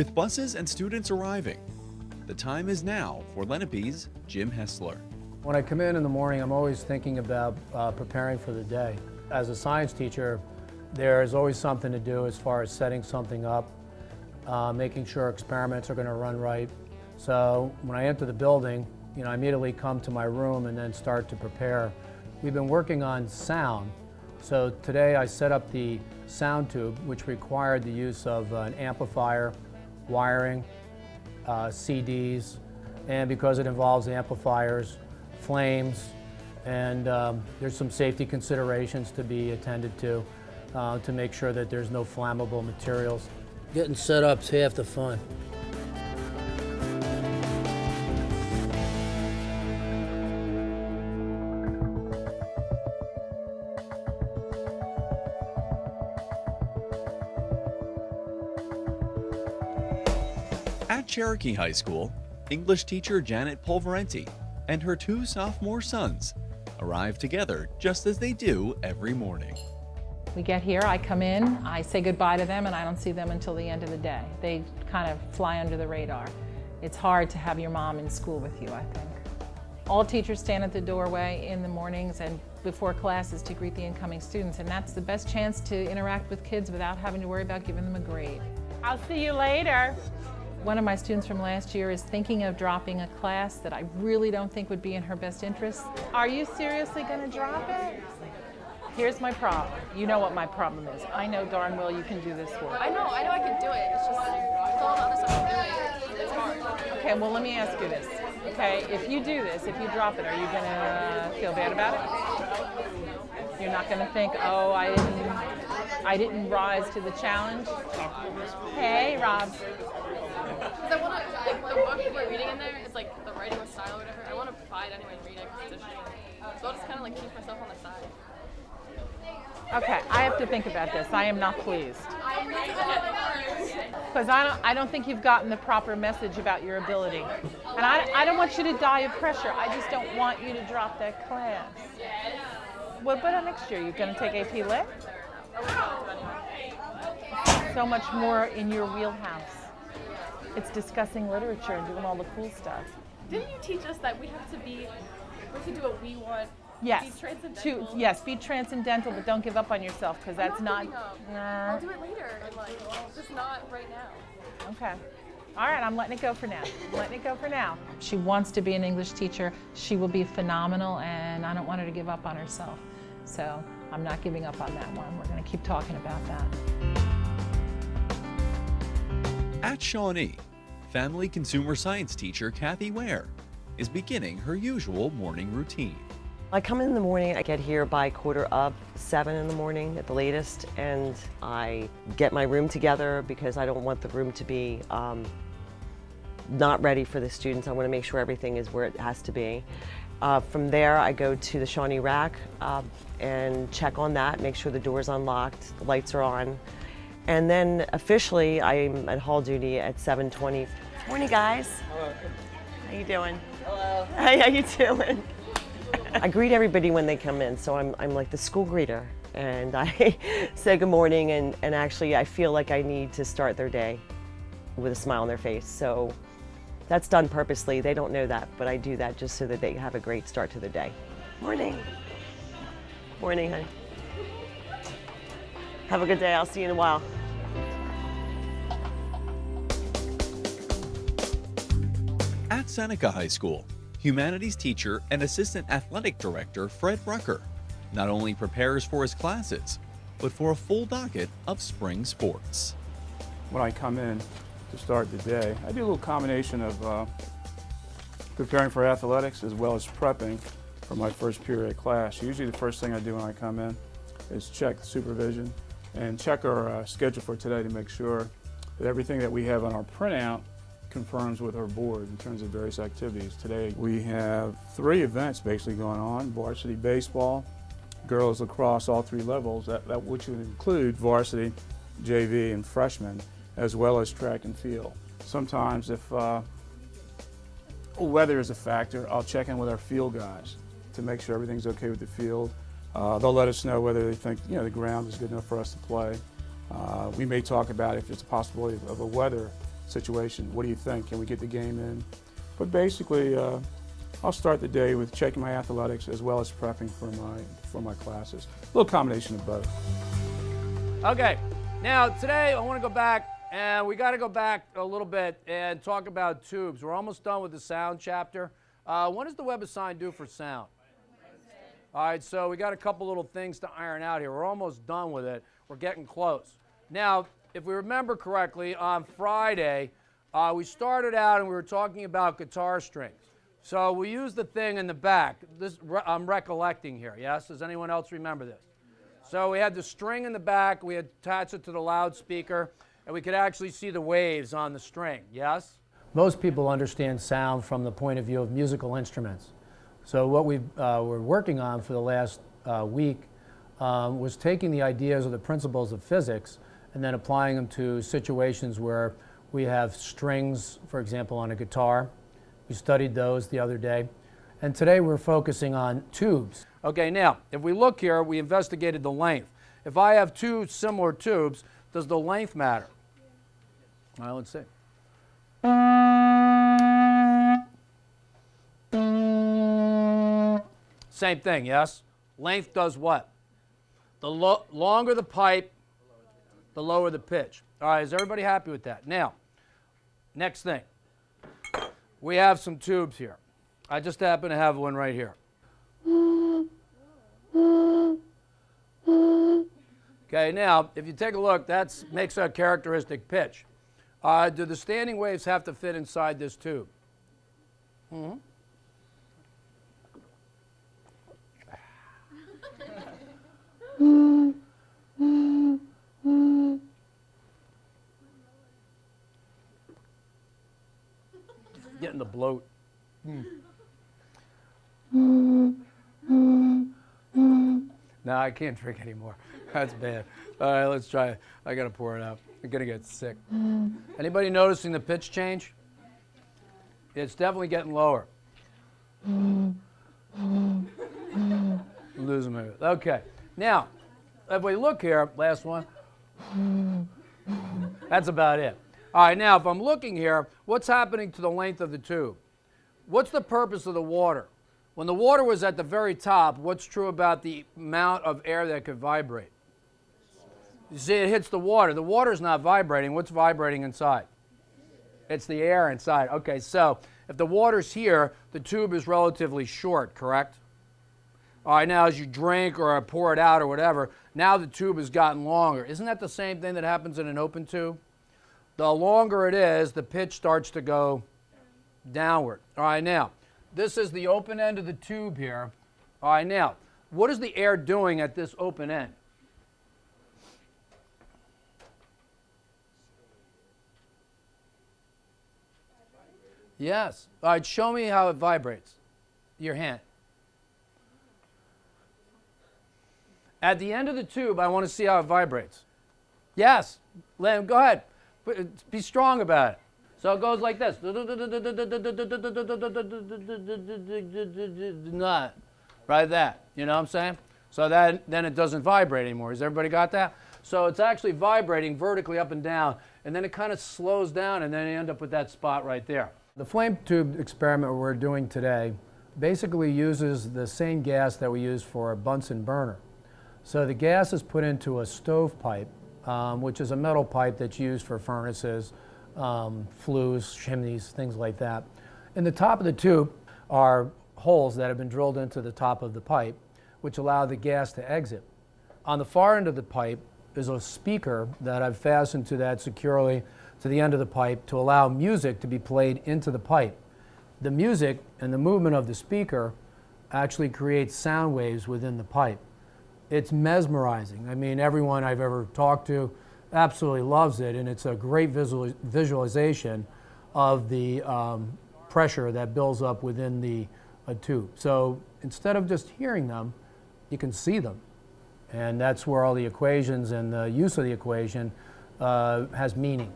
With buses and students arriving, the time is now for Lenape's Jim Hessler. When I come in the morning, I'm always thinking about preparing for the day. As a science teacher, there's always something to do as far as setting something up, making sure experiments are going to run right. So when I enter the building, I immediately come to my room and then start to prepare. We've been working on sound. So today I set up the sound tube, which required the use of an amplifier, wiring, CDs, and because it involves amplifiers, flames, and there's some safety considerations to be attended to make sure that there's no flammable materials. Getting set up's half the fun. At Cherokee High School, English teacher Janet Pulverenti and her two sophomore sons arrive together just as they do every morning. We get here, I come in, I say goodbye to them, and I don't see them until the end of the day. They kind of fly under the radar. It's hard to have your mom in school with you, I think. All teachers stand at the doorway in the mornings and before classes to greet the incoming students, and that's the best chance to interact with kids without having to worry about giving them a grade. I'll see you later. One of my students from last year is thinking of dropping a class that I really don't think would be in her best interest. Are you seriously going to drop it? Here's my problem. You know what my problem is. I know darn well you can do this work. I know I can do it. It's just, it's all the other stuff I'm doing. It's hard. Okay, well let me ask you this. Okay, if you do this, if you drop it, are you going to feel bad about it? You're not going to think, oh, I didn't rise to the challenge? Hey, Rob. Because I want to, like, the book we're reading in there is like the writing with style or whatever. I want to buy it anyway and read it because it's interesting. So I'll just kind of like keep myself on the side. Okay, I have to think about this. I am not pleased. Because I don't think you've gotten the proper message about your ability. And I don't want you to die of pressure. I just don't want you to drop that class. What about next year? You're going to take AP Lit? So much more in your wheelhouse. It's discussing literature and doing all the cool stuff. Didn't you teach us that we have to do what we want? Yes. Be transcendental. Yes, be transcendental, but don't give up on yourself, because that's not. I'll do it later. Just not right now. Okay. All right, I'm letting it go for now. She wants to be an English teacher. She will be phenomenal, and I don't want her to give up on herself. So I'm not giving up on that one. We're going to keep talking about that. At Shawnee, family consumer science teacher Kathy Ware is beginning her usual morning routine. I come in the morning, I get here by 7:15 in the morning at the latest, and I get my room together because I don't want the room to be not ready for the students. I want to make sure everything is where it has to be. From there, I go to the Shawnee Rack and check on that, make sure the door's unlocked, the lights are on. And then officially, I'm at hall duty at 7:20. Morning, guys. Hello. How you doing? Hello. Hey, how you doing? I greet everybody when they come in, so I'm like the school greeter, and I say good morning, and actually I feel like I need to start their day with a smile on their face. So that's done purposely. They don't know that, but I do that just so that they have a great start to the day. Morning. Morning, honey. Have a good day. I'll see you in a while. At Seneca High School, humanities teacher and assistant athletic director Fred Rucker not only prepares for his classes, but for a full docket of spring sports. When I come in to start the day, I do a little combination of preparing for athletics as well as prepping for my first period class. Usually the first thing I do when I come in is check the supervision and check our schedule for today to make sure that everything that we have on our printout confirms with our board in terms of various activities. Today we have 3 events basically going on: varsity baseball, girls lacrosse, all 3 levels, which would include varsity, JV, and freshmen, as well as track and field. Sometimes if weather is a factor, I'll check in with our field guys to make sure everything's okay with the field. They'll let us know whether they think the ground is good enough for us to play. We may talk about if there's a possibility of a weather situation. What do you think? Can we get the game in? But basically, I'll start the day with checking my athletics as well as prepping for my classes. A little combination of both. Okay, now today I want to go back, and we got to go back a little bit and talk about tubes. We're almost done with the sound chapter. What does the WebAssign do for sound? All right, so we got a couple little things to iron out here. We're almost done with it. We're getting close. Now, if we remember correctly, on Friday, we started out and we were talking about guitar strings. So we used the thing in the back. I'm recollecting here, yes? Does anyone else remember this? So we had the string in the back, we attached it to the loudspeaker, and we could actually see the waves on the string, yes? Most people understand sound from the point of view of musical instruments. So what we were working on for the last week was taking the ideas or the principles of physics and then applying them to situations where we have strings, for example, on a guitar. We studied those the other day. And today we're focusing on tubes. Okay, now, if we look here, we investigated the length. If I have two similar tubes, does the length matter? All right, let's see. Same thing, yes? Length does what? The longer the pipe, the lower the pitch. All right, is everybody happy with that? Now, next thing. We have some tubes here. I just happen to have one right here. Okay, now, if you take a look, that makes a characteristic pitch. Do the standing waves have to fit inside this tube? Mm-hmm. Getting the bloat. No, I can't drink anymore. That's bad. All right, let's try it. I gotta pour it out. I'm gonna get sick. Anybody noticing the pitch change? It's definitely getting lower. Losing my. Okay. Now, if we look here, last one. That's about it. All right, now if I'm looking here, what's happening to the length of the tube? What's the purpose of the water? When the water was at the very top, what's true about the amount of air that could vibrate? You see, it hits the water. The water's not vibrating. What's vibrating inside? It's the air inside. Okay, so if the water's here, the tube is relatively short, correct? All right, now as you drink or pour it out or whatever, now the tube has gotten longer. Isn't that the same thing that happens in an open tube? The longer it is, the pitch starts to go downward. All right, now, this is the open end of the tube here. All right, now, what is the air doing at this open end? Yes. All right, show me how it vibrates. Your hand. At the end of the tube, I want to see how it vibrates. Yes. Len, go ahead. Be strong about it. So it goes like this. Not right, that. You know what I'm saying? So then it doesn't vibrate anymore. Has everybody got that? So it's actually vibrating vertically up and down, and then it kind of slows down, and then you end up with that spot right there. The flame tube experiment we're doing today basically uses the same gas that we use for a Bunsen burner. So the gas is put into a stovepipe, which is a metal pipe that's used for furnaces, flues, chimneys, things like that. In the top of the tube are holes that have been drilled into the top of the pipe, which allow the gas to exit. On the far end of the pipe is a speaker that I've fastened to that securely to the end of the pipe to allow music to be played into the pipe. The music and the movement of the speaker actually creates sound waves within the pipe. It's mesmerizing. I mean, everyone I've ever talked to absolutely loves it, and it's a great visualization of the pressure that builds up within the tube. So instead of just hearing them, you can see them. And that's where all the equations and the use of the equation has meaning.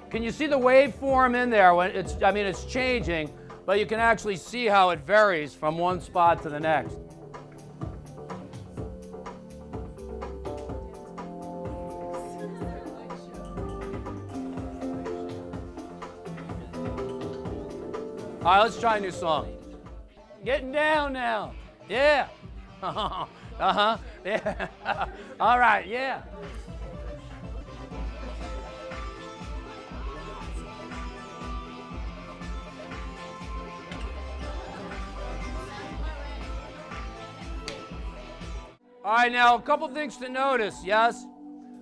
Can you see the waveform in there? When it's changing, but you can actually see how it varies from one spot to the next. right, let's try a new song. Getting down now. Yeah. Uh-huh. Yeah. All right, yeah. All right, now a couple things to notice, yes?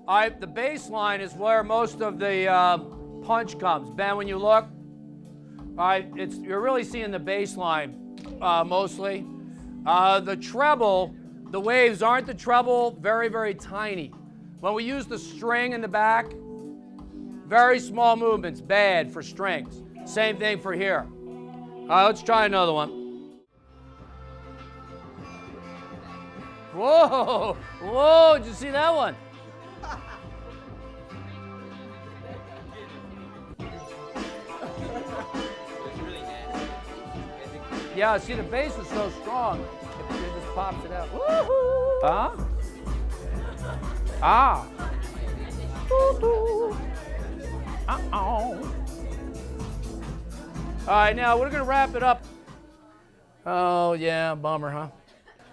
All right, the bass line is where most of the punch comes. Ben, when you look, all right, you're really seeing the bass line mostly. The treble, the waves aren't the treble, very, very tiny. When we use the string in the back, very small movements, bad for strings. Same thing for here. All right, let's try another one. Whoa, whoa, did you see that one? Yeah, see, the bass is so strong, it just pops it out. Woo-hoo. Huh? Ah. Woo-hoo. Uh-oh. All right, now we're going to wrap it up. Oh, yeah, bummer, huh?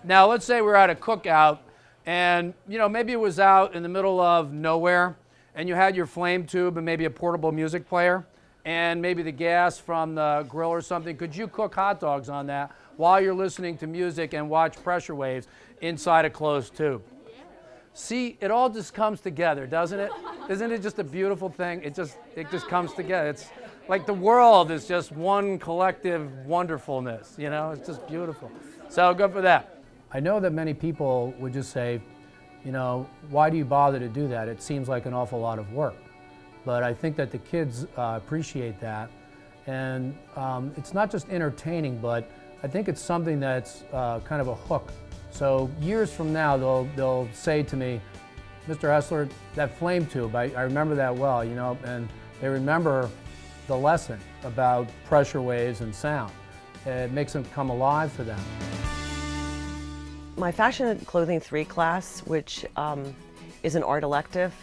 Now, let's say we're at a cookout, and, you know, maybe it was out in the middle of nowhere, and you had your flame tube and maybe a portable music player, and maybe the gas from the grill or something. Could you cook hot dogs on that while you're listening to music and watch pressure waves inside a closed tube? See, it all just comes together, doesn't it? Isn't it just a beautiful thing? It just comes together. It's like the world is just one collective wonderfulness, you know? It's just beautiful. So good for that. I know that many people would just say, you know, why do you bother to do that? It seems like an awful lot of work. But I think that the kids appreciate that. And it's not just entertaining, but I think it's something that's kind of a hook. So years from now, they'll say to me, Mr. Hessler, that flame tube, I remember that well, you know, and they remember the lesson about pressure waves and sound. It makes them come alive for them. My Fashion and Clothing 3 class, which is an art elective,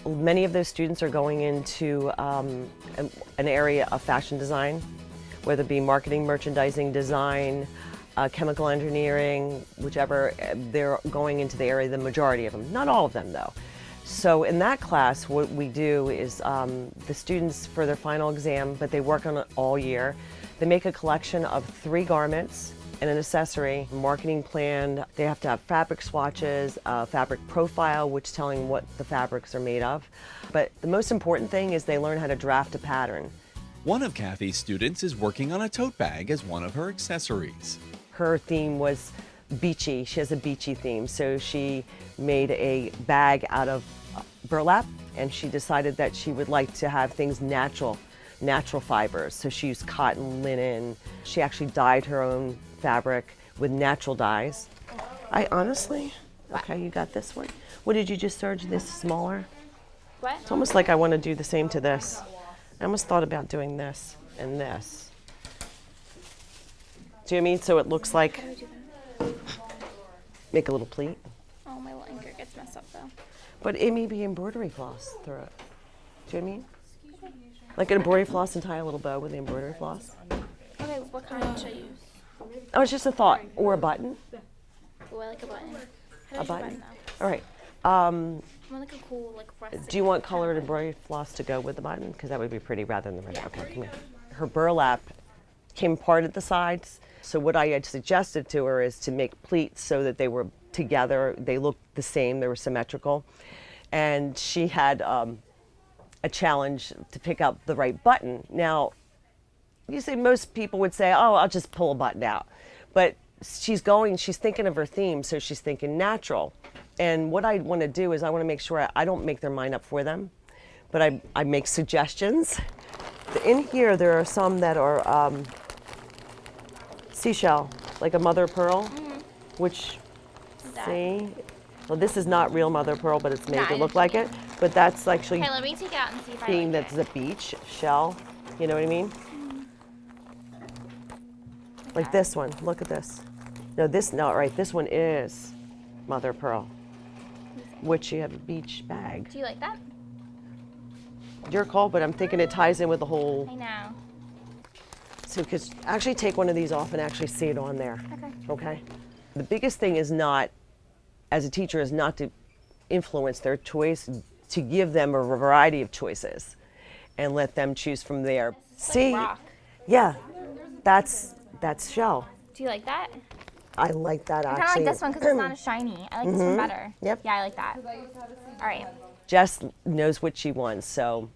many of those students are going into an area of fashion design, whether it be marketing, merchandising, design, chemical engineering, whichever. They're going into the area, the majority of them. Not all of them, though. So in that class, what we do is the students, for their final exam, but they work on it all year, they make a collection of 3 garments and an accessory, marketing plan. They have to have fabric swatches, a fabric profile, which telling what the fabrics are made of. But the most important thing is they learn how to draft a pattern. One of Kathy's students is working on a tote bag as one of her accessories. Her theme was beachy. She has a beachy theme, so she made a bag out of burlap, and she decided that she would like to have things natural fibers. So she used cotton, linen. She actually dyed her own fabric with natural dyes. I honestly, okay, you got this one. What did you just serge this smaller? What? It's almost like I want to do the same to this. I almost thought about doing this and this. Do you know what I mean? So it looks like, How do I do that? make a little pleat. Oh, my little anchor gets messed up though. But it may be embroidery floss through it. Do you know what I mean? Like an embroidery floss and tie a little bow with the embroidery floss. Okay, what kind should I use? Oh, it's just a thought. Or a button. Oh, I like a button. How do I A do button. though? All right. I want like a cool, like rustic. Do you want colored embroidery floss to go with the button? Because that would be pretty rather than the red. Okay, come here. Her burlap came apart at the sides. So what I had suggested to her is to make pleats so that they were together. They looked the same. They were symmetrical. And she had a challenge to pick out the right button. Now, you say most people would say, oh, I'll just pull a button out. But she's thinking of her theme, so she's thinking natural. And what I want to do is I want to make sure I don't make their mind up for them, but I make suggestions. In here, there are some that are seashell, like a mother of pearl, which, see, well, this is not real mother of pearl, but it's made to look like it. But that's actually Okay, let me take it out and see if I theme like that's a beach shell. You know what I mean? Like this one. Look at this. No, this not right. This one is mother of pearl, which you have a beach bag. Do you like that? Your call, but I'm thinking it ties in with the whole. I know. So could actually take one of these off and actually see it on there. Okay. Okay? The biggest thing is not, as a teacher, is not to influence their choice, to give them a variety of choices and let them choose from there. See? Rock. Yeah, that's shell. Do you like that? I like that I actually. kind of like this one because it's not as shiny. I like this one better. Yep. Yeah, I like that. All right. Jess knows what she wants, so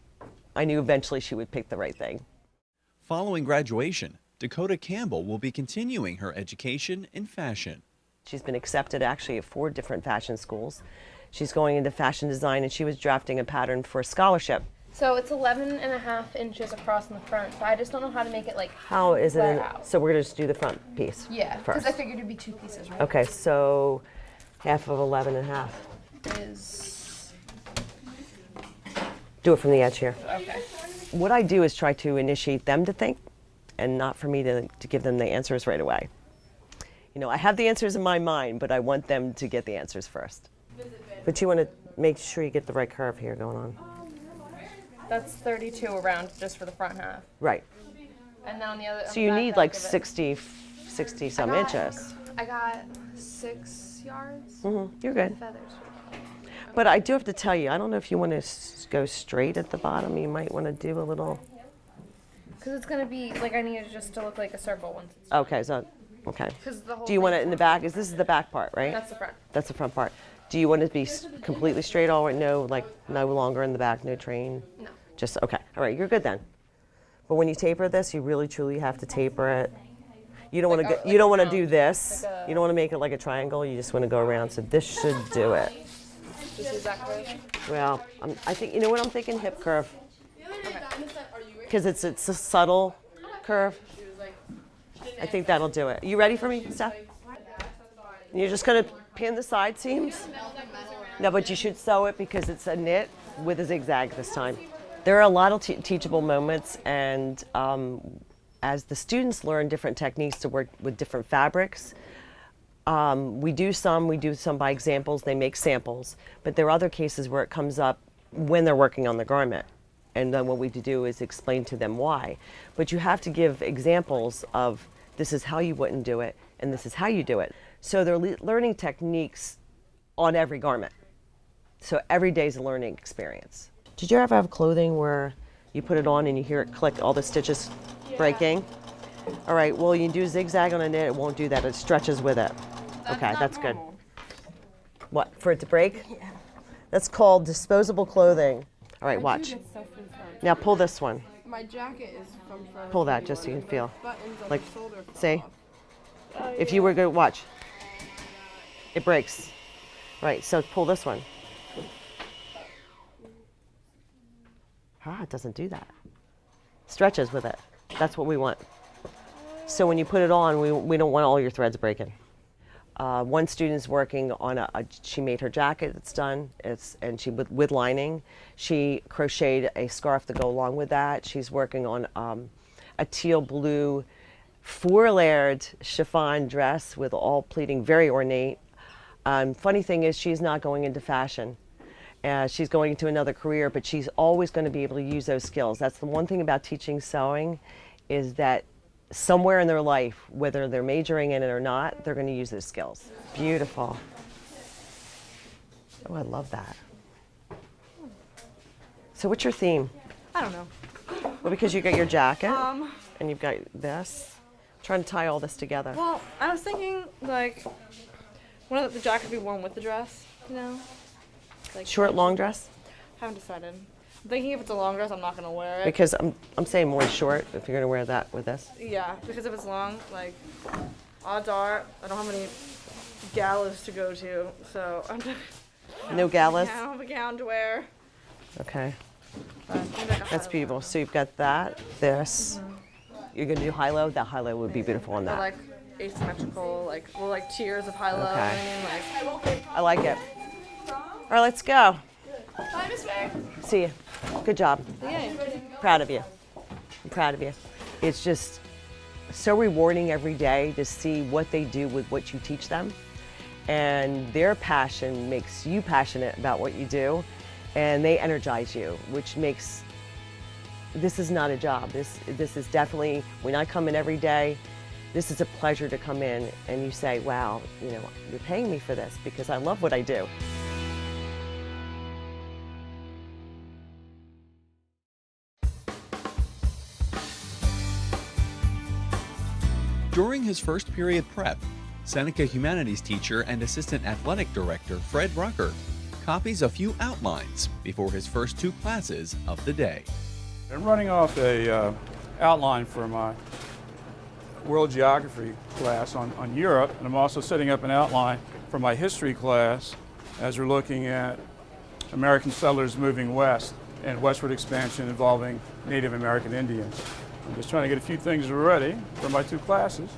I knew eventually she would pick the right thing. Following graduation, Dakota Campbell will be continuing her education in fashion. She's been accepted actually at 4 different fashion schools. She's going into fashion design, and she was drafting a pattern for a scholarship. So it's 11.5 inches across in the front, but I just don't know how to make it like How is it? flare out. So we're going to just do the front piece. Yeah, because first. I figured it'd be 2 pieces, right? Okay, so half of 11 and a half. Is Do it from the edge here. okay. What I do is try to initiate them to think, and not for me to give them the answers right away. You know, I have the answers in my mind, but I want them to get the answers first. But you want to make sure you get the right curve here going on. That's 32 around just for the front half, Right. and then on the other. So you need like 60 some inches. I got 6 yards. You're good. Feathers. But I do have to tell you, I don't know if you want to go straight at the bottom. You might want to do a little. Because it's gonna be like I need it just to look like a circle once it's. Okay, so okay. Because the whole. Do you want it thing's in the back? This is the back part, right? That's the front. That's the front part. Do you want it to be completely straight all right? No, like no longer in the back, no train? No. Just, okay, all right, you're good then. But when you taper this, you really truly have to taper it. You don't want to Like you don't want to around, do this. like a- You don't want to make it like a triangle. You just want to go around. So this should do it. Just use that curve. Well, I think, you know what I'm thinking? Hip curve. Because it's a subtle curve. I think that'll do it. You ready for me, Steph? You're just going to pin the side seams? No, but you should sew it because it's a knit with a zigzag this time. There are a lot of teachable moments, and as the students learn different techniques to work with different fabrics, we do some by examples, they make samples, but there are other cases where it comes up when they're working on the garment. And then what we do is explain to them why. But you have to give examples of this is how you wouldn't do it, and this is how you do it. So they're learning techniques on every garment. So every day is a learning experience. Did you ever have clothing where you put it on and you hear it click, all the stitches breaking? All right, well, you do zigzag on a knit, it won't do that, it stretches with it. Okay, that's good. What, for it to break? Yeah. That's called disposable clothing. All right, watch. Now pull this one. My jacket is from front. Pull that just so you can feel. Buttons on Like, the shoulder fall see? off. If you were going to watch, it breaks. Right, so pull this one. Ah, it doesn't do that. Stretches with it. That's what we want. So when you put it on, we don't want all your threads breaking. One student's working on she made her jacket, it's done, and she with lining. She crocheted a scarf to go along with that. She's working on a teal blue 4-layered chiffon dress with all pleating, very ornate. Funny thing is she's not going into fashion. She's going into another career, but she's always going to be able to use those skills. That's the one thing about teaching sewing, is that somewhere in their life, whether they're majoring in it or not, they're going to use those skills. Beautiful. Oh, I love that. So what's your theme? I don't know. Well, because you got your jacket and you've got this. I'm trying to tie all this together. Well, I was thinking like, one of the jacket be worn with the dress, you know? Like, Short, long dress? haven't decided. I'm thinking if it's a long dress, I'm not gonna wear it. Because I'm saying more short if you're going to wear that with this. Yeah, because if it's long, like, odds are I don't have any galas to go to, so I'm just, No galas? I don't have a gown to wear. Okay. But maybe I can That's hide beautiful. So you've got that, this. You're going to do high-low? That high-low would be beautiful on Or that. like asymmetrical, like, well, like tiers of high-low. Okay. I mean, like, I like it. All right, let's go. bye, Miss Fair. See you. Good job. Yay. Proud of you. I'm proud of you. It's just so rewarding every day to see what they do with what you teach them. And their passion makes you passionate about what you do. And they energize you, which makes this is not a job. This is definitely, when I come in every day, this is a pleasure to come in and you say, wow, you know, you're paying me for this because I love what I do. During his first period prep, Seneca humanities teacher and assistant athletic director Fred Rucker copies a few outlines before his first 2 classes of the day. I'm running off a outline for my world geography class on Europe, and I'm also setting up an outline for my history class as we're looking at American settlers moving west and westward expansion involving Native American Indians. I'm just trying to get a few things ready for my 2 classes.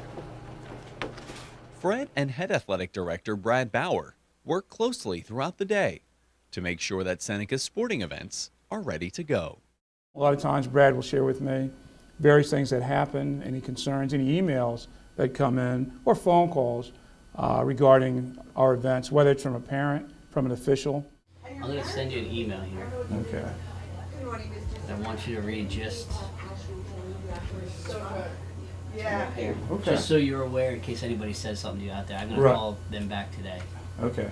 Fred and head athletic director Brad Bauer work closely throughout the day to make sure that Seneca's sporting events are ready to go. A lot of times Brad will share with me various things that happen, any concerns, any emails that come in, or phone calls regarding our events, whether it's from a parent, from an official. I'm going to send you an email here. Okay. I want you to read just Okay. so you're aware in case anybody says something to you out there. I'm going to call them back today. Okay.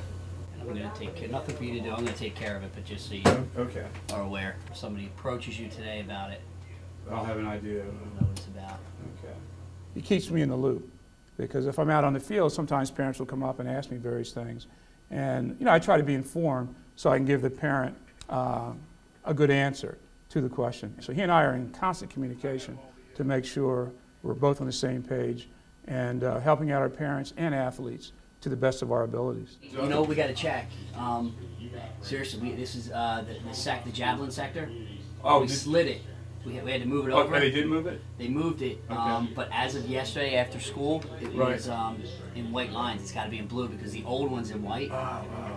And I'm going to take care, nothing for you to do, I'm going to take care of it, but just so you Okay. are aware. If somebody approaches you today about it, I'll have an idea. you'll know what it's about. Okay. It keeps me in the loop because if I'm out on the field, sometimes parents will come up and ask me various things. And, you know, I try to be informed so I can give the parent a good answer to the question. So he and I are in constant communication to make sure we're both on the same page and helping out our parents and athletes to the best of our abilities. You know what we got to check? Seriously, this is the javelin sector. Oh, we slid it. We had to move it over. Oh, they did move it? They moved it, Okay. but as of yesterday after school, it was in white lines. It's got to be in blue because the old one's in white.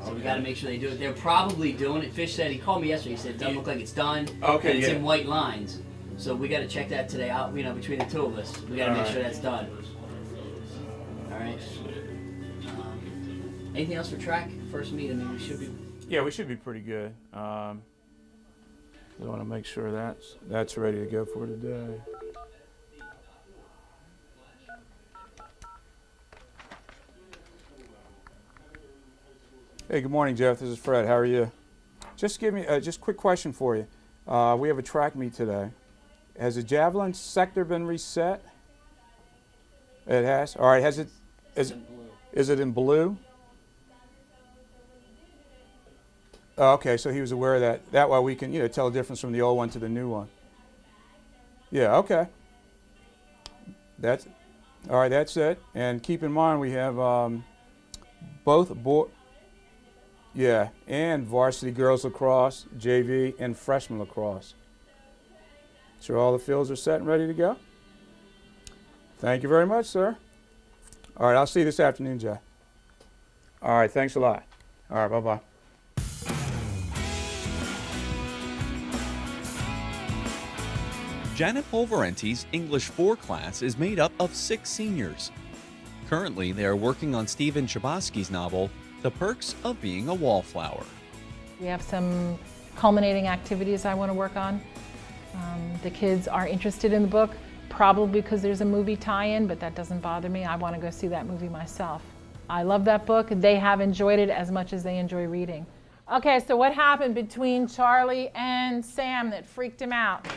So we got to make sure they do it. They're probably doing it. Fish said, he called me yesterday, he said, it doesn't look like it's done. Okay, and it's yeah. in white lines. So we got to check that today out, you know, between the 2 of us. We got to make sure that's done. All right. Anything else for track? First meet, I mean, we should be. Yeah, we should be pretty good. I want to make sure that's ready to go for today. Hey, good morning, Jeff. This is Fred. How are you? Just give me just a quick question for you. We have a track meet today. Has the javelin sector been reset? It has. All right. Has it? Is it in blue? Oh, okay, so he was aware of that. That way we can, you know, tell the difference from the old one to the new one. Yeah, okay. That's all right. That's it. And keep in mind we have both and varsity girls lacrosse, JV, and freshman lacrosse. So all the fields are set and ready to go. Thank you very much, sir. All right, I'll see you this afternoon, Jay. All right, thanks a lot. All right, bye-bye. Janet Pulverenti's English 4 class is made up of 6 seniors. Currently, they are working on Stephen Chbosky's novel, The Perks of Being a Wallflower. We have some culminating activities I want to work on. The kids are interested in the book, probably because there's a movie tie-in, but that doesn't bother me. I want to go see that movie myself. I love that book. They have enjoyed it as much as they enjoy reading. Okay, so what happened between Charlie and Sam that freaked him out?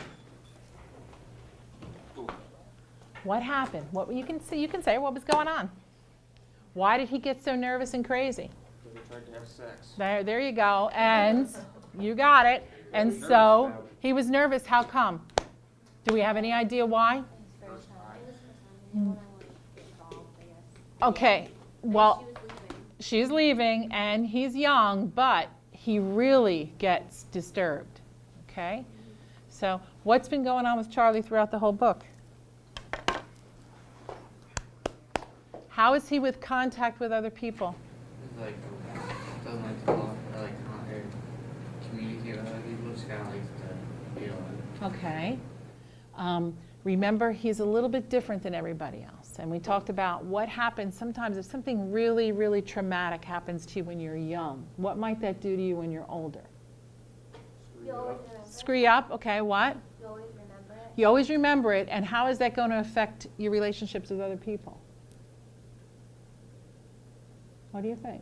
What happened? What you can say what was going on. Why did he get so nervous and crazy? They tried to have sex. There you go. And you got it. And so he was nervous. How come? Do we have any idea why? Okay. Well, she's leaving and he's young, but he really gets disturbed. Okay? So what's been going on with Charlie throughout the whole book? How is he with contact with other people? Like, doesn't like to talk or like communicate with other people. Just kind of likes to be alone. Okay. Remember, he's a little bit different than everybody else. And we talked about what happens sometimes if something really, really traumatic happens to you when you're young. What might that do to you when you're older? Screw you up. Okay, what? You always remember You always remember it, and how is that going to affect your relationships with other people? What do you think?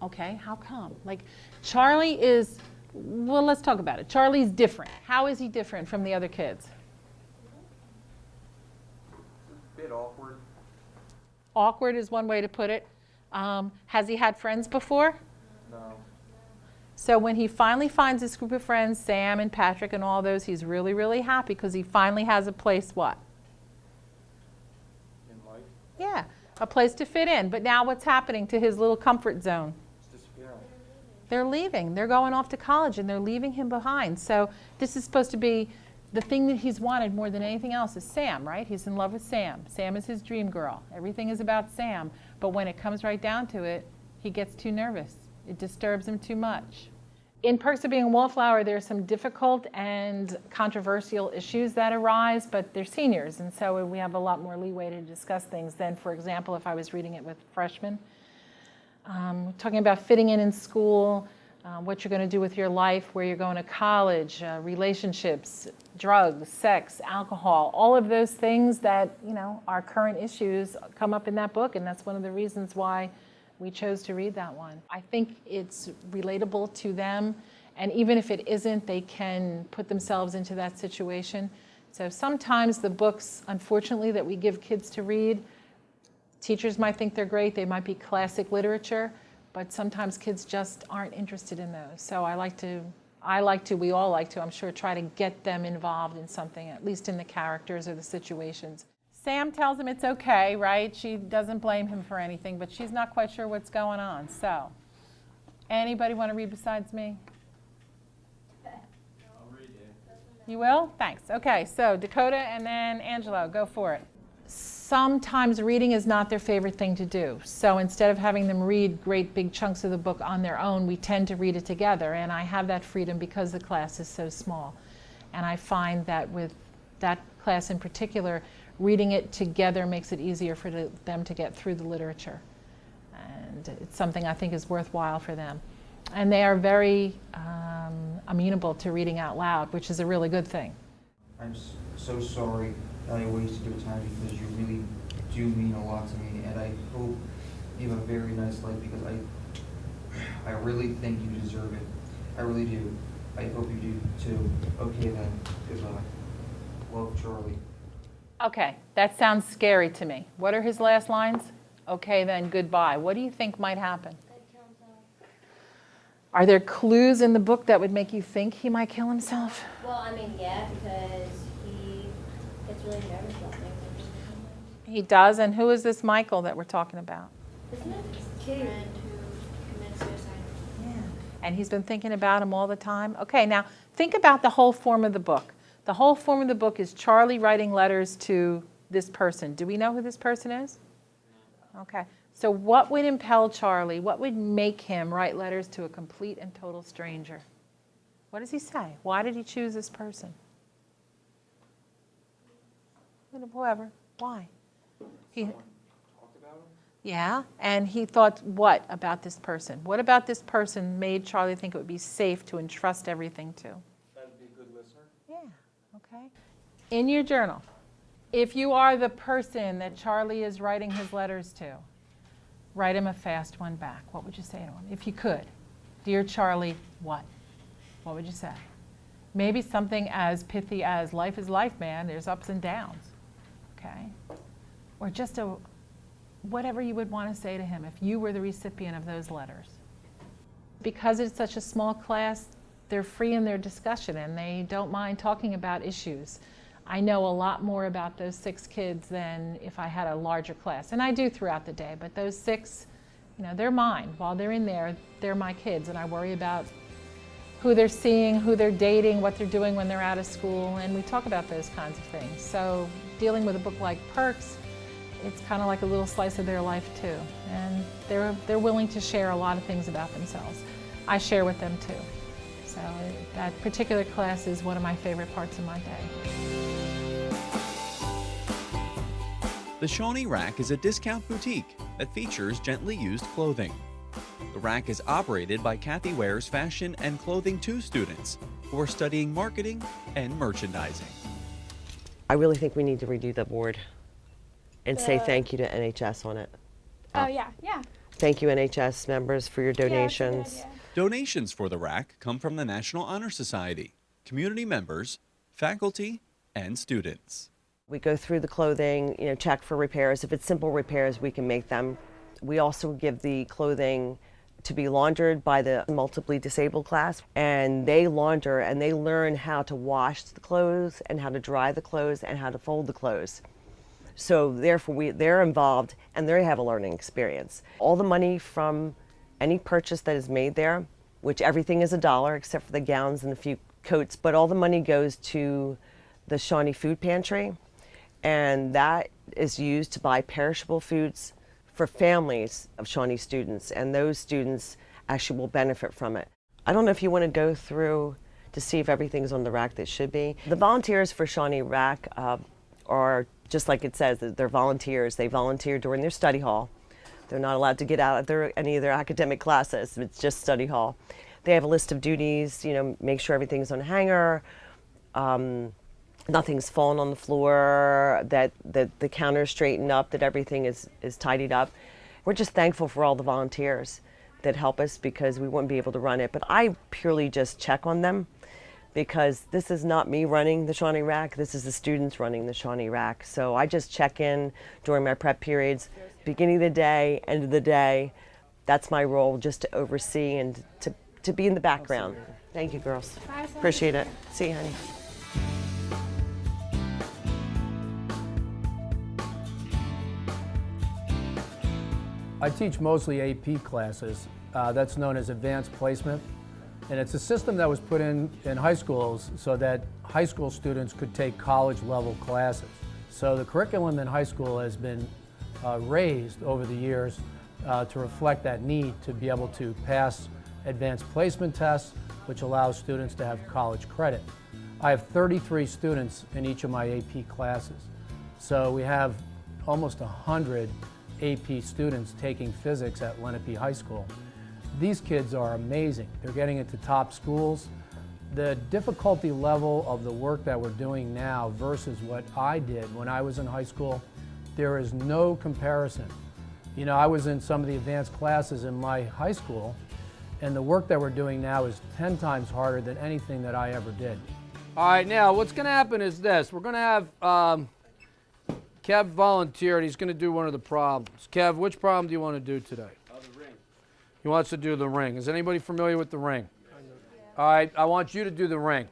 Okay, how come? Like, Charlie is, well, let's talk about it. Charlie's different. How is he different from the other kids? A bit awkward. Awkward is one way to put it. Has he had friends before? No. So when he finally finds this group of friends, Sam and Patrick and all those, he's really, really happy because he finally has a place, what? In life. Yeah, a place to fit in. But now what's happening to his little comfort zone? It's disappearing. They're leaving. They're going off to college and they're leaving him behind. So this is supposed to be the thing that he's wanted more than anything else is Sam, right? He's in love with Sam. Sam is his dream girl. Everything is about Sam. But when it comes right down to it, he gets too nervous. It disturbs him too much. In Perks of Being a Wallflower, there are some difficult and controversial issues that arise, but they're seniors, and so we have a lot more leeway to discuss things than, for example, if I was reading it with freshmen. Talking about fitting in school, what you're going to do with your life, where you're going to college, relationships, drugs, sex, alcohol, all of those things that, you know, are current issues come up in that book, and that's one of the reasons why we chose to read that one. I think it's relatable to them, and even if it isn't, they can put themselves into that situation. So sometimes the books, unfortunately, that we give kids to read, teachers might think they're great, they might be classic literature, but sometimes kids just aren't interested in those. So we all like to, I'm sure, try to get them involved in something, at least in the characters or the situations. Sam tells him it's okay, right? She doesn't blame him for anything, but she's not quite sure what's going on. So, anybody want to read besides me? I'll read it. You will? Thanks. Okay, so Dakota and then Angelo, go for it. Sometimes reading is not their favorite thing to do. So instead of having them read great big chunks of the book on their own, we tend to read it together. And I have that freedom because the class is so small. And I find that with that class in particular, reading it together makes it easier for them to get through the literature. And it's something I think is worthwhile for them. And they are very amenable to reading out loud, which is a really good thing. I'm so sorry that I wasted your time because you really do mean a lot to me, and I hope you have a very nice life because I really think you deserve it. I really do. I hope you do too. Okay then, goodbye. Love, Charlie. Okay, that sounds scary to me. What are his last lines? Okay, then, goodbye. What do you think might happen? Are there clues in the book that would make you think he might kill himself? Well, I mean, yeah, because he gets really nervous about things. He does, and who is this Michael that we're talking about? Isn't it his kid who commits suicide? Yeah. And he's been thinking about him all the time? Okay, now, think about the whole form of the book. The whole form of the book is Charlie writing letters to this person. Do we know who this person is? Okay. So what would impel Charlie, what would make him write letters to a complete and total stranger? What does he say? Why did he choose this person? Whoever. Why? He talked about him? Yeah, and he thought what about this person? What about this person made Charlie think it would be safe to entrust everything to? That'd be a good listener. Yeah, okay. In your journal, if you are the person that Charlie is writing his letters to, write him a fast one back. What would you say to him? If you could. Dear Charlie, what? What would you say? Maybe something as pithy as, life is life, man. There's ups and downs. Okay? Or just whatever you would want to say to him if you were the recipient of those letters. Because it's such a small class, they're free in their discussion and they don't mind talking about issues. I know a lot more about those 6 kids than if I had a larger class. And I do throughout the day, but those 6, you know, they're mine. While they're in there, they're my kids, and I worry about who they're seeing, who they're dating, what they're doing when they're out of school, and we talk about those kinds of things. So dealing with a book like Perks, it's kind of like a little slice of their life too. And they're willing to share a lot of things about themselves. I share with them too. So that particular class is one of my favorite parts of my day. The Shawnee Rack is a discount boutique that features gently used clothing. The rack is operated by Kathy Ware's Fashion and Clothing 2 students who are studying marketing and merchandising. I really think we need to redo the board and say thank you to NHS on it. Oh, yeah, yeah. Thank you, NHS members, for your donations. Yeah, Donations for the rack come from the National Honor Society, community members, faculty, and students. We go through the clothing, check for repairs. If it's simple repairs, we can make them. We also give the clothing to be laundered by the multiply disabled class, and they launder and they learn how to wash the clothes and how to dry the clothes and how to fold the clothes. So therefore they're involved and they have a learning experience. All the money from any purchase that is made there, which everything is $1 except for the gowns and a few coats, but all the money goes to the Shawnee Food Pantry, and that is used to buy perishable foods for families of Shawnee students, and those students actually will benefit from it. I don't know if you want to go through to see if everything's on the rack that should be. The volunteers for Shawnee Rack are, just like it says, they're volunteers. They volunteer during their study hall. They're not allowed to get out of any of their academic classes. It's just study hall. They have a list of duties, make sure everything's on a hanger, nothing's fallen on the floor, that the counter's straightened up, that everything is tidied up. We're just thankful for all the volunteers that help us because we wouldn't be able to run it. But I purely just check on them because this is not me running the Shawnee Rack, this is the students running the Shawnee Rack. So I just check in during my prep periods, beginning of the day, end of the day. That's my role, just to oversee and to be in the background. Thank you, girls. Appreciate it. See you, honey. I teach mostly AP classes. That's known as advanced placement. And it's a system that was put in high schools so that high school students could take college level classes. So the curriculum in high school has been raised over the years to reflect that need to be able to pass advanced placement tests, which allows students to have college credit. I have 33 students in each of my AP classes. So we have almost 100 AP students taking physics at Lenape High School. These kids are amazing. They're getting into top schools. The difficulty level of the work that we're doing now versus what I did when I was in high school, there is no comparison. I was in some of the advanced classes in my high school, and the work that we're doing now is 10 times harder than anything that I ever did. All right, now what's going to happen is this. We're going to have Kev volunteered. He's going to do one of the problems. Kev, which problem do you want to do today? The ring. He wants to do the ring. Is anybody familiar with the ring? All right, I want you to do the ring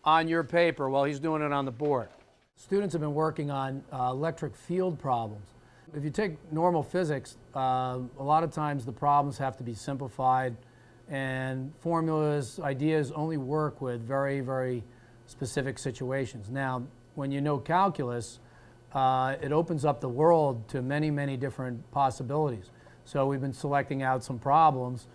on your paper while he's doing it on the board. Students have been working on electric field problems. If you take normal physics, a lot of times the problems have to be simplified, and formulas, ideas only work with very, very specific situations. Now, when you know calculus, it opens up the world to many, many different possibilities. So we've been selecting out some problems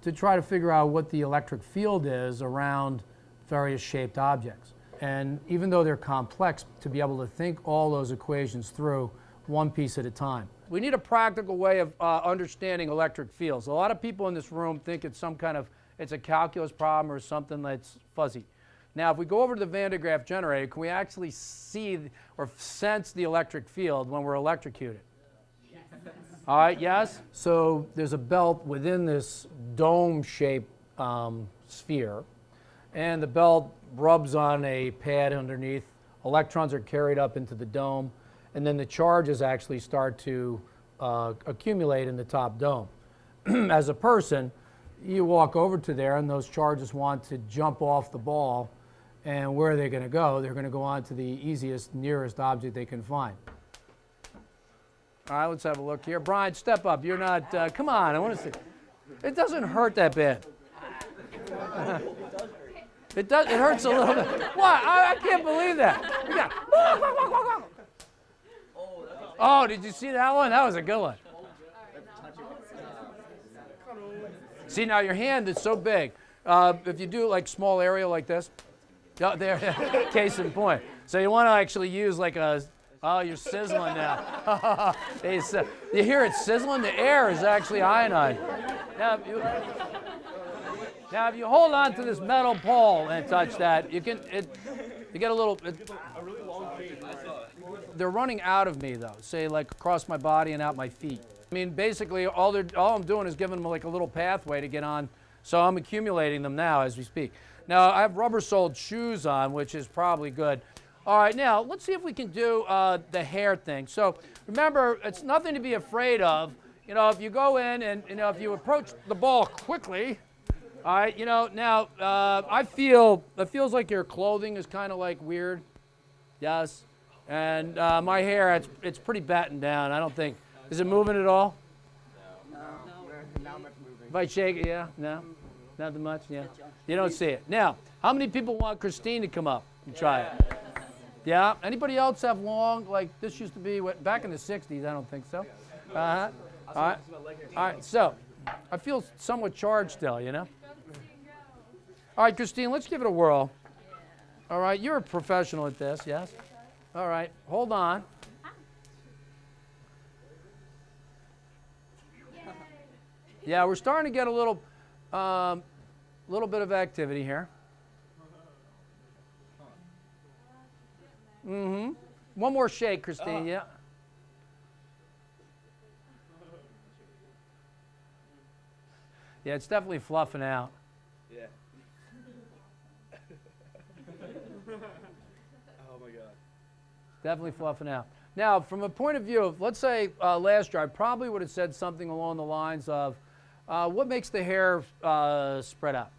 to try to figure out what the electric field is around various shaped objects. And even though they're complex, to be able to think all those equations through one piece at a time. We need a practical way of understanding electric fields. A lot of people in this room think it's it's a calculus problem or something that's fuzzy. Now, if we go over to the Van de Graaff generator, can we actually see or sense the electric field when we're electrocuted? Yes. All right, yes? So there's a belt within this dome-shaped sphere, and the belt rubs on a pad underneath. Electrons are carried up into the dome, and then the charges actually start to accumulate in the top dome. As a person, you walk over to there, and those charges want to jump off the ball. And where are they going to go? They're going to go on to the easiest, nearest object they can find. All right, let's have a look here. Brian, step up. You're not, come on, I want to see. It doesn't hurt that bad. It hurts a little bit. What? I can't believe that. We got, oh, did you see that one? That was a good one. See, now your hand is so big. If you do like small area like this, oh, there, case in point. So you want to actually use like oh, you're sizzling now. You hear it sizzling? The air is actually iodine. Now, if you hold on to this metal pole and touch that, you get a little. They're running out of me though, say like across my body and out my feet. I mean, basically, all I'm doing is giving them like a little pathway to get on. So I'm accumulating them now as we speak. Now I have rubber-soled shoes on, which is probably good. All right, now let's see if we can do the hair thing. So remember, it's nothing to be afraid of. You know, if you go in and if you approach the ball quickly. All right, now it feels like your clothing is kind of like weird. Yes. And my hair, it's pretty battened down. I don't think, is it moving at all? No. Not much moving. If I shake it, yeah? No? Nothing much? Yeah. You don't see it. Now, how many people want Christine to come up and try it? Yeah? Anybody else have long, like this used to be, back in the 60s, I don't think so. All right. All right, so I feel somewhat charged still, All right, Christine, let's give it a whirl. All right, you're a professional at this, yes? All right, hold on. Yeah, we're starting to get a little bit of activity here. Mm-hmm. One more shake, Christine, yeah. Yeah, it's definitely fluffing out. Yeah. Oh my God. Definitely fluffing out. Now, from a point of view of, let's say last year, I probably would have said something along the lines of, what makes the hair spread out?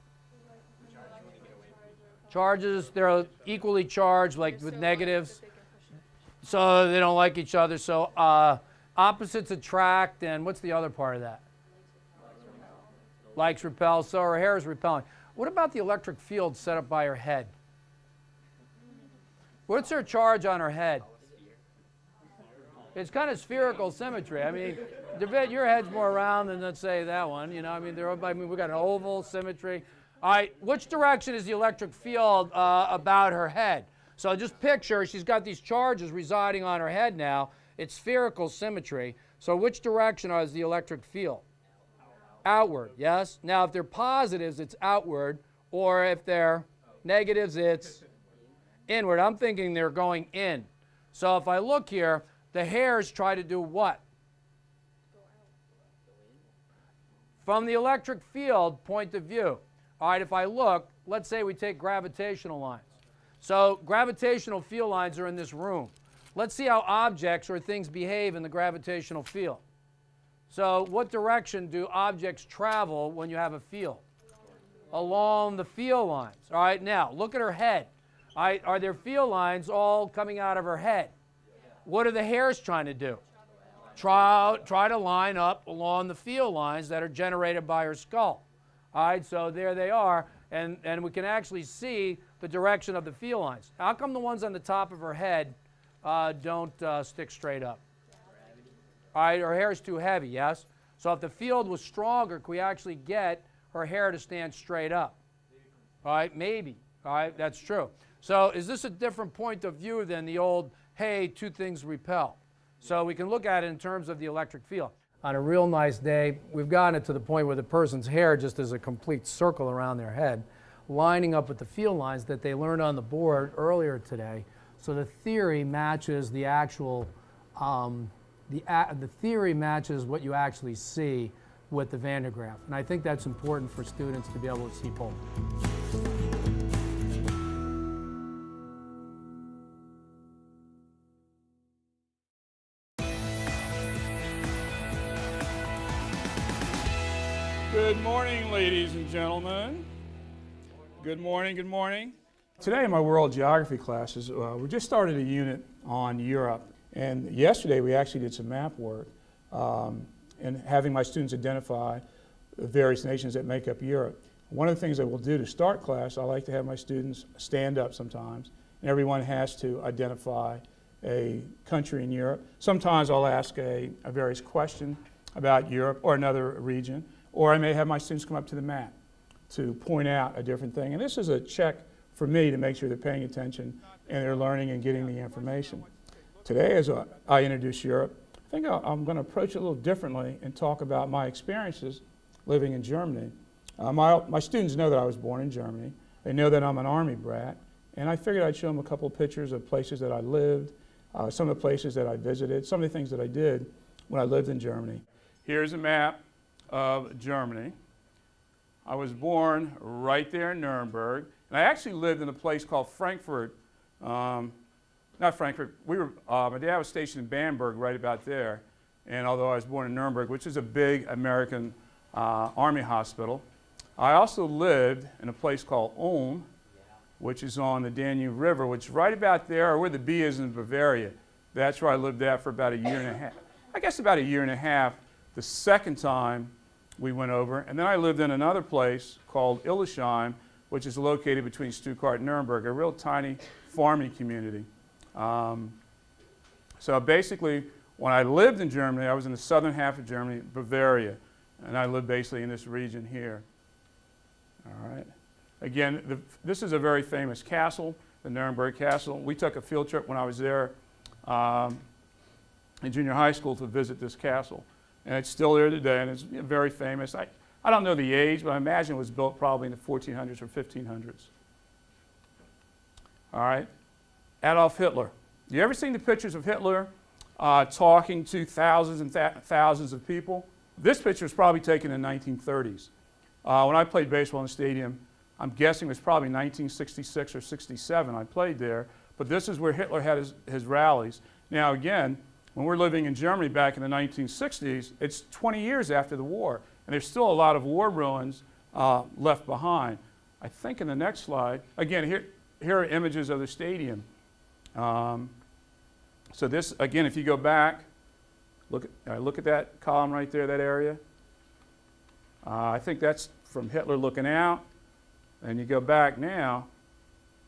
Charges, they're equally charged, like with negatives, so they don't like each other. So opposites attract, and what's the other part of that? Likes repel, so her hair is repelling. What about the electric field set up by her head? What's her charge on her head? It's kind of spherical symmetry. I mean, your head's more round than, let's say, that one. We've got an oval symmetry. All right, which direction is the electric field about her head? So just picture, she's got these charges residing on her head now. It's spherical symmetry. So which direction is the electric field? Outward, yes? Now, if they're positives, it's outward. Or if they're negatives, it's inward. I'm thinking they're going in. So if I look here, the hairs try to do what? From the electric field point of view. All right, if I look, let's say we take gravitational lines. So gravitational field lines are in this room. Let's see how objects or things behave in the gravitational field. So what direction do objects travel when you have a field? Along the field lines. All right, now look at her head. All right, are there field lines all coming out of her head? What are the hairs trying to do? Try to line up along the field lines that are generated by her skull. All right, so there they are, and we can actually see the direction of the field lines. How come the ones on the top of her head don't stick straight up? All right, her hair is too heavy, yes? So if the field was stronger, could we actually get her hair to stand straight up? All right, maybe. All right, that's true. So is this a different point of view than the old, hey, two things repel? So we can look at it in terms of the electric field. On a real nice day, we've gotten it to the point where the person's hair just is a complete circle around their head, lining up with the field lines that they learned on the board earlier today. So the theory matches the actual, the theory matches what you actually see with the Van de Graaff. And I think that's important for students to be able to see both. Good morning, ladies and gentlemen. Good morning, good morning. Today in my world geography classes, we just started a unit on Europe. And yesterday we actually did some map work and having my students identify the various nations that make up Europe. One of the things that we'll do to start class, I like to have my students stand up sometimes, and everyone has to identify a country in Europe. Sometimes I'll ask a various question about Europe or another region, or I may have my students come up to the map to point out a different thing. And this is a check for me to make sure they're paying attention and they're learning and getting the information. Today, as I introduce Europe, I think I'm going to approach it a little differently and talk about my experiences living in Germany. My students know that I was born in Germany. They know that I'm an Army brat. And I figured I'd show them a couple of pictures of places that I lived, some of the places that I visited, some of the things that I did when I lived in Germany. Here's a map of Germany. I was born right there in Nuremberg. And I actually lived in a place called Frankfurt. Not Frankfurt. My dad was stationed in Bamberg, right about there. And although I was born in Nuremberg, which is a big American Army hospital, I also lived in a place called Ulm, which is on the Danube River, which is right about there, or where the B is in Bavaria. That's where I lived at for about a year and a half. I guess about a year and a half the second time we went over. And then I lived in another place called Illesheim, which is located between Stuttgart and Nuremberg, a real tiny farming community. So basically, when I lived in Germany, I was in the southern half of Germany, Bavaria, and I lived basically in this region here. All right. Again, this is a very famous castle, the Nuremberg Castle. We took a field trip when I was there in junior high school to visit this castle. And it's still there today, and it's very famous. I don't know the age, but I imagine it was built probably in the 1400s or 1500s. All right. Adolf Hitler. You ever seen the pictures of Hitler talking to thousands and thousands of people? This picture was probably taken in the 1930s. When I played baseball in the stadium, I'm guessing it was probably 1966 or 67 I played there, but this is where Hitler had his rallies. Now again, when we're living in Germany back in the 1960s, it's 20 years after the war, and there's still a lot of war ruins left behind. I think in the next slide, again, here are images of the stadium. So this, again, if you go back, look at that column right there, that area. I think that's from Hitler looking out. And you go back now,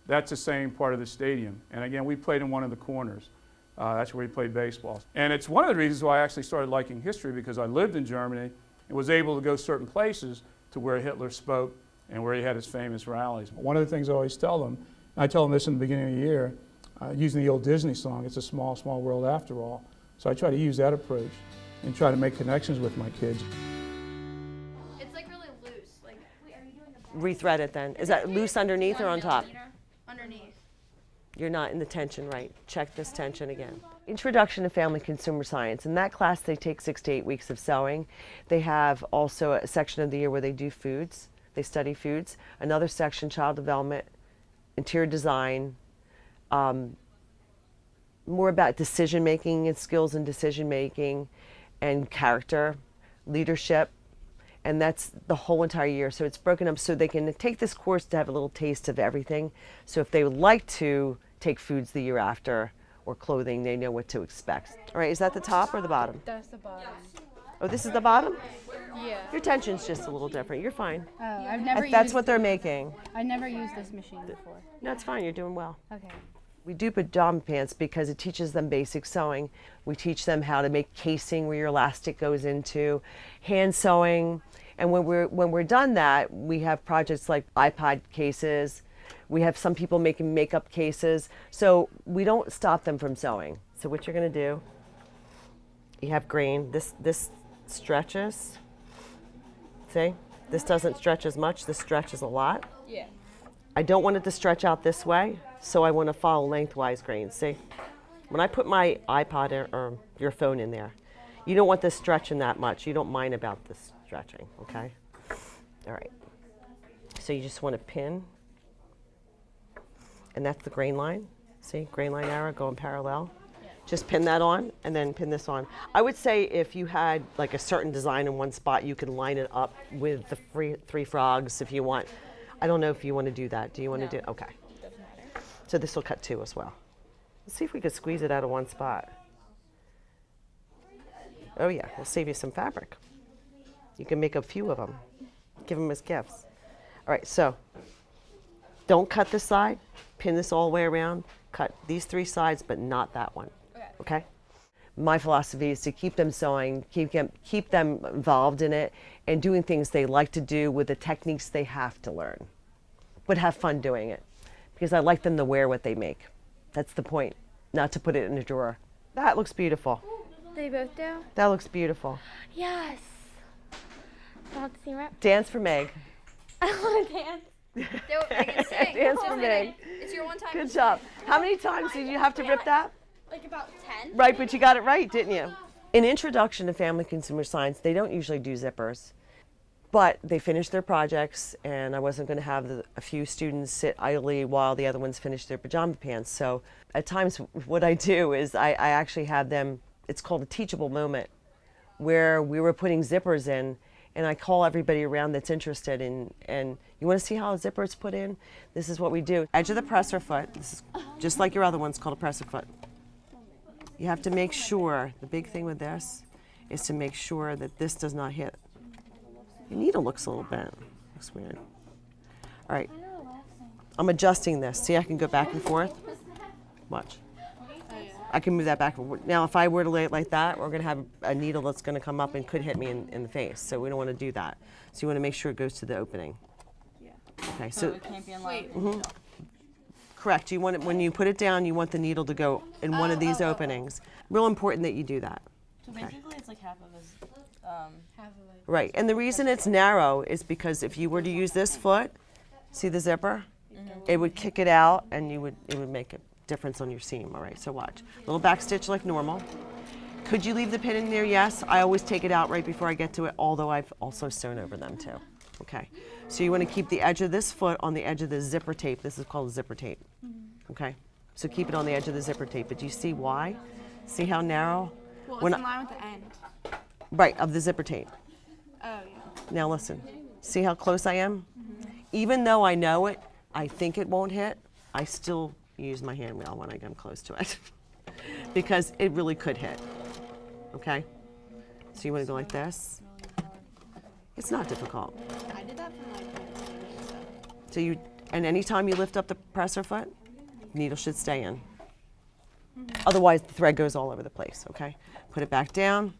that's the same part of the stadium. And again, we played in one of the corners. That's where we played baseball. And it's one of the reasons why I actually started liking history, because I lived in Germany and was able to go certain places to where Hitler spoke and where he had his famous rallies. One of the things I always tell them, and I tell them this in the beginning of the year, using the old Disney song, "It's a small, small world after all." So I try to use that approach and try to make connections with my kids. It's like really loose. Like, wait, are you doing the Rethread it then. Is that loose underneath or on top? underneath? You're not in the tension right. Check this tension again. Introduction to Family Consumer Science. In that class, they take 6 to 8 weeks of sewing. They have also a section of the year where they do foods. They study foods. Another section, child development, interior design, more about decision-making and skills in decision-making and character, leadership. And that's the whole entire year. So it's broken up so they can take this course to have a little taste of everything. So if they would like to take foods the year after or clothing, they know what to expect. All right, is that the top or the bottom? That's the bottom. Oh, this is the bottom? Yeah. Your tension's just a little different. You're fine. Oh, I've never That's used what they're making. I never used this machine before. No, it's fine. You're doing well. Okay. We do pajama pants because it teaches them basic sewing. We teach them how to make casing where your elastic goes into, hand sewing. And when we're done that, we have projects like iPod cases. We have some people making makeup cases. So we don't stop them from sewing. So what you're going to do, you have grain. This stretches. See? This doesn't stretch as much. This stretches a lot. Yeah. I don't want it to stretch out this way, so I want to follow lengthwise grains. See? When I put my iPod or your phone in there, you don't want this stretching that much. You don't mind about this stretching, okay? All right. So you just want to pin, and that's the grain line. See, grain line arrow going parallel. Just pin that on and then pin this on. I would say if you had like a certain design in one spot, you can line it up with the three frogs if you want. I don't know if you want to do that. Do you want to do? Okay. Doesn't matter. So this will cut 2 as well. Let's see if we could squeeze it out of one spot. Oh yeah, we'll save you some fabric. You can make a few of them. Give them as gifts. All right, so don't cut this side. Pin this all the way around. Cut these 3 sides, but not that one. Okay? My philosophy is to keep them sewing, keep them involved in it, and doing things they like to do with the techniques they have to learn, but have fun doing it. Because I like them to wear what they make. That's the point, not to put it in a drawer. That looks beautiful. They both do? That looks beautiful. Yes. I want to see rep. Dance for Meg. I want to dance. Dance for Meg. It's your one time. Good job. How many times did you have to rip that? Like about 10. Right, but you got it right, didn't you? In Introduction to Family Consumer Science, they don't usually do zippers. But they finished their projects, and I wasn't going to have a few students sit idly while the other ones finished their pajama pants. So at times what I do is I actually have them, it's called a teachable moment, where we were putting zippers in, and I call everybody around that's interested in, and you want to see how a zipper is put in? This is what we do. Edge of the presser foot, this is just like your other one's called a presser foot. You have to make sure, the big thing with this is to make sure that this does not hit. Your needle looks a little bent. Looks weird. All right. I'm adjusting this. See, I can go back and forth. Watch. I can move that back. Now, if I were to lay it like that, we're going to have a needle that's going to come up and could hit me in the face. So we don't want to do that. So you want to make sure it goes to the opening. Yeah. Okay. So it can't be in line. correct. You want it when you put it down. You want the needle to go in one of these openings. Real important that you do that. So basically, it's like half of his. Right, and the reason it's narrow is because if you were to use this foot, see the zipper? It would kick it out and it would make a difference on your seam. All right, so watch. Little back stitch like normal. Could you leave the pin in there? Yes. I always take it out right before I get to it, although I've also sewn over them too. Okay, so you want to keep the edge of this foot on the edge of the zipper tape. This is called zipper tape. Okay, so keep it on the edge of the zipper tape. But do you see why? See how narrow? Well, it's in line with the end. Right, of the zipper tape. Oh, yeah. Now listen, see how close I am? Even though I know it, I think it won't hit, I still use my hand wheel when I come close to it because it really could hit, okay? So you want to go like this? It's not difficult. I did that for like So you, and anytime you lift up the presser foot, needle should stay in. Otherwise the thread goes all over the place, okay? Put it back down,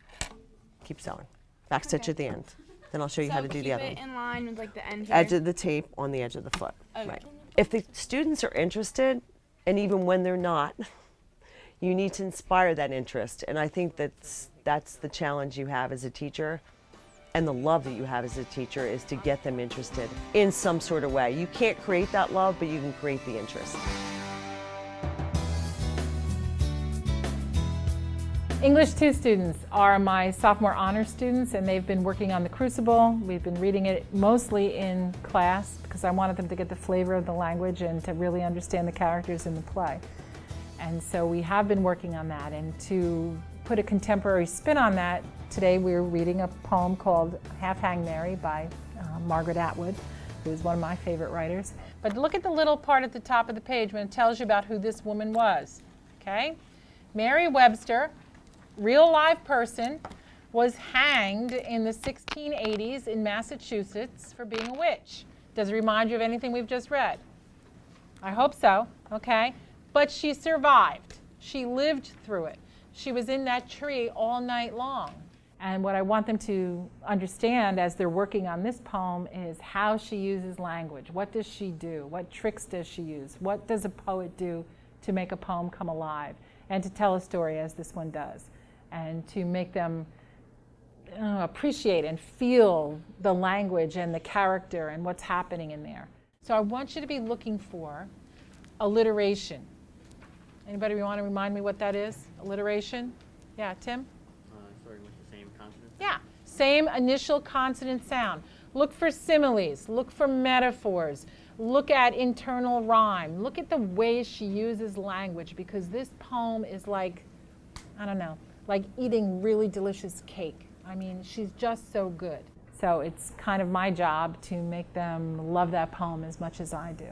keep sewing. Back stitch at the end. Then I'll show you how to do the other one. Keep it in line with like the end here. Edge of the tape on the edge of the foot. Okay. Right. If the students are interested, and even when they're not, you need to inspire that interest. And I think that's the challenge you have as a teacher, and the love that you have as a teacher is to get them interested in some sort of way. You can't create that love, but you can create the interest. English 2 students are my sophomore honor students, and they've been working on The Crucible. We've been reading it mostly in class because I wanted them to get the flavor of the language and to really understand the characters in the play. And so we have been working on that, and to put a contemporary spin on that, today we're reading a poem called Half Hanged Mary by Margaret Atwood, who is one of my favorite writers. But look at the little part at the top of the page when it tells you about who this woman was, okay? Mary Webster, real live person, was hanged in the 1680s in Massachusetts for being a witch. Does it remind you of anything we've just read? I hope so, okay? But she survived. She lived through it. She was in that tree all night long. And what I want them to understand as they're working on this poem is how she uses language. What does she do? What tricks does she use? What does a poet do to make a poem come alive and to tell a story as this one does? And to make them appreciate and feel the language and the character and what's happening in there. So I want you to be looking for alliteration. Anybody want to remind me what that is? Alliteration? Yeah, Tim? Starting with the same consonant? Yeah, same initial consonant sound. Look for similes, look for metaphors, look at internal rhyme, look at the way she uses language, because this poem is like, I don't know, like eating really delicious cake. I mean, she's just so good. So it's kind of my job to make them love that poem as much as I do,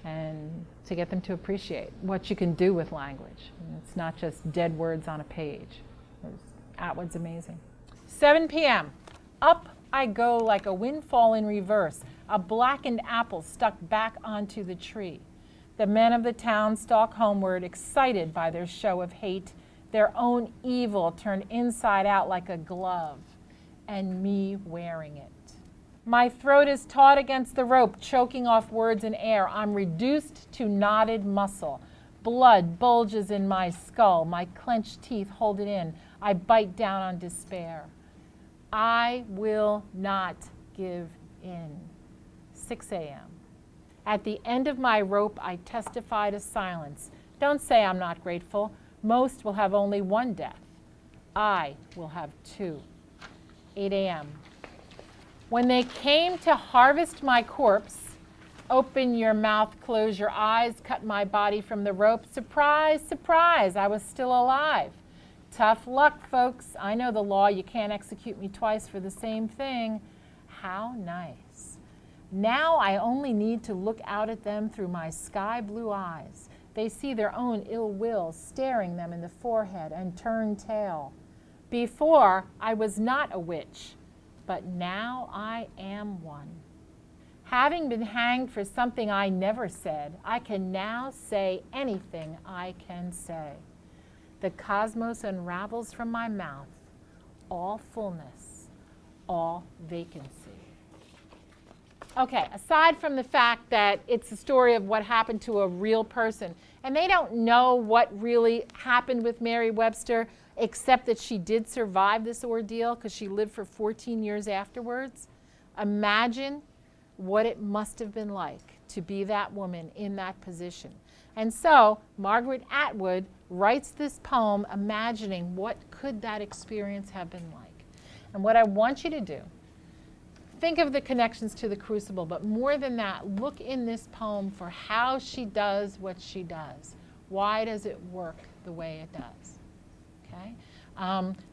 and to get them to appreciate what you can do with language. And it's not just dead words on a page. Atwood's amazing. 7 p.m. Up I go like a windfall in reverse, a blackened apple stuck back onto the tree. The men of the town stalk homeward, excited by their show of hate, their own evil turned inside out like a glove, and me wearing it. My throat is taut against the rope, choking off words and air. I'm reduced to knotted muscle. Blood bulges in my skull. My clenched teeth hold it in. I bite down on despair. I will not give in. 6 a.m. At the end of my rope, I testify to silence. Don't say I'm not grateful. Most will have only one death. I will have 2. 8 a.m. When they came to harvest my corpse, open your mouth, close your eyes, cut my body from the rope. Surprise, surprise, I was still alive. Tough luck, folks. I know the law. You can't execute me twice for the same thing. How nice. Now I only need to look out at them through my sky blue eyes. They see their own ill will staring them in the forehead and turn tail. Before, I was not a witch, but now I am one. Having been hanged for something I never said, I can now say anything I can say. The cosmos unravels from my mouth, all fullness, all vacancy. Okay, aside from the fact that it's a story of what happened to a real person, and they don't know what really happened with Mary Webster, except that she did survive this ordeal because she lived for 14 years afterwards. Imagine what it must have been like to be that woman in that position. And so Margaret Atwood writes this poem imagining what could that experience have been like. And what I want you to do, think of the connections to the crucible, but more than that, look in this poem for how she does what she does. Why does it work the way it does? Okay?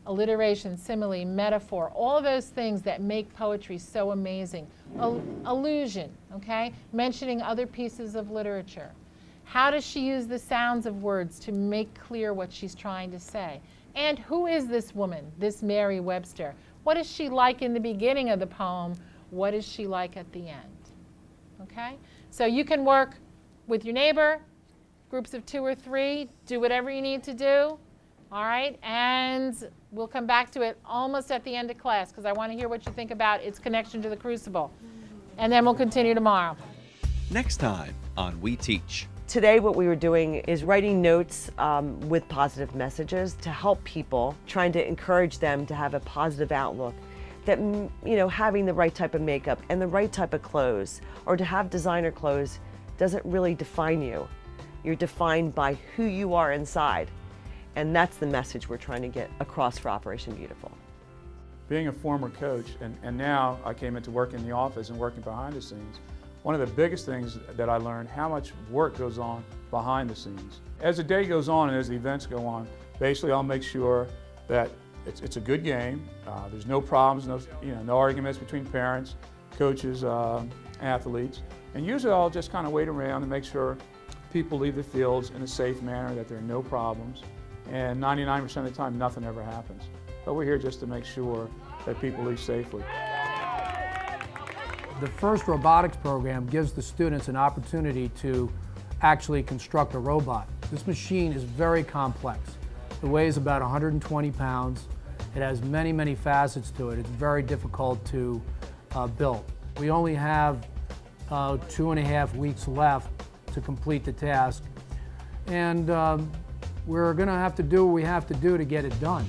Alliteration, simile, metaphor, all of those things that make poetry so amazing. Allusion, okay? Mentioning other pieces of literature. How does she use the sounds of words to make clear what she's trying to say? And who is this woman, this Mary Webster? What is she like in the beginning of the poem? What is she like at the end? Okay? So you can work with your neighbor, groups of 2 or 3, do whatever you need to do. All right, and we'll come back to it almost at the end of class because I want to hear what you think about its connection to the crucible. And then we'll continue tomorrow. Next time on We Teach. Today what we were doing is writing notes with positive messages to help people, trying to encourage them to have a positive outlook. That, you know, having the right type of makeup and the right type of clothes, or to have designer clothes, doesn't really define you. You're defined by who you are inside. And that's the message we're trying to get across for Operation Beautiful. Being a former coach, and now I came into work in the office and working behind the scenes, one of the biggest things that I learned, how much work goes on behind the scenes. As the day goes on and as the events go on, basically I'll make sure that it's a good game. There's no problems, no arguments between parents, coaches, athletes. And usually I'll just kind of wait around and make sure people leave the fields in a safe manner, that there are no problems. And 99% of the time, nothing ever happens. But we're here just to make sure that people leave safely. The first robotics program gives the students an opportunity to actually construct a robot. This machine is very complex. It weighs about 120 pounds. It has many, many facets to it. It's very difficult to build. We only have 2.5 weeks left to complete the task. And we're going to have to do what we have to do to get it done.